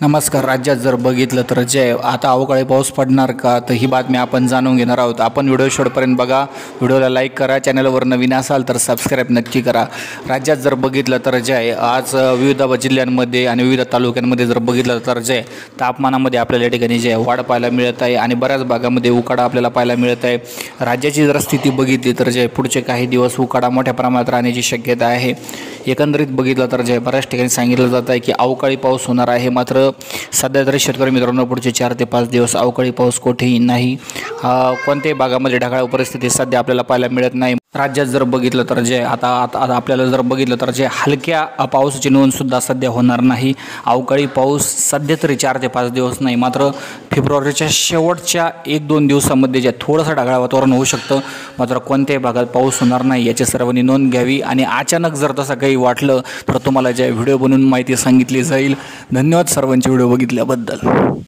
नमस्कार. राज्यात जर बघितलं तर आता अवकाळी पाऊस पडणार का, तर ही बातमी आपण जाणून घेणार आहोत. आपण व्हिडिओ शेवटपर्यंत बघा, व्हिडिओला लाईक करा, चॅनलवर नवीन असाल तर सबस्क्राईब नक्की करा. राज्यात जर बघितलं तर आज विविध जिल्ह्यांमध्ये आणि विविध तालुक्यांमध्ये जर बघितलं तर तापमानामध्ये आपल्याला या ठिकाणी वाढ पाहायला मिळत आहे आणि बऱ्याच भागामध्ये उकाडा आपल्याला पाहायला मिळत आहे. राज्याची जर स्थिती बघितली तर पुढचे काही दिवस उकाडा मोठ्या प्रमाणात राहण्याची शक्यता आहे. एकंदरीत बघितलं तर बऱ्याच ठिकाणी सांगितलं जात आहे की अवकाळी पाऊस होणार आहे. मात्र सध्या तरी शेतकरी मित्रांनो पुढचे 4 ते 5 दिवस अवकाळी पाऊस कुठेही नाही. कोणत्याही भागामध्ये ढगाळ परिस्थिती सध्या आपल्याला पाहायला मिळत नाही. राज्यात जर बघितलं तर आता आपल्याला जर बघितलं तर हलक्या पावसाची नोंदसुद्धा सध्या होणार नाही. अवकाळी पाऊस सध्या तरी 4 ते 5 दिवस नाही, मात्र फेब्रुवारीच्या शेवटच्या 1-2 दिवसामध्ये थोडंसं ढगाळ वातावरण होऊ शकतं. मात्र कोणत्याही भागात पाऊस होणार नाही याची सर्वांनी नोंद घ्यावी. आणि अचानक जर तसं काही वाटलं तर तुम्हाला व्हिडिओ बनवून माहिती सांगितली जाईल. धन्यवाद सर्वांचे व्हिडिओ बघितल्याबद्दल.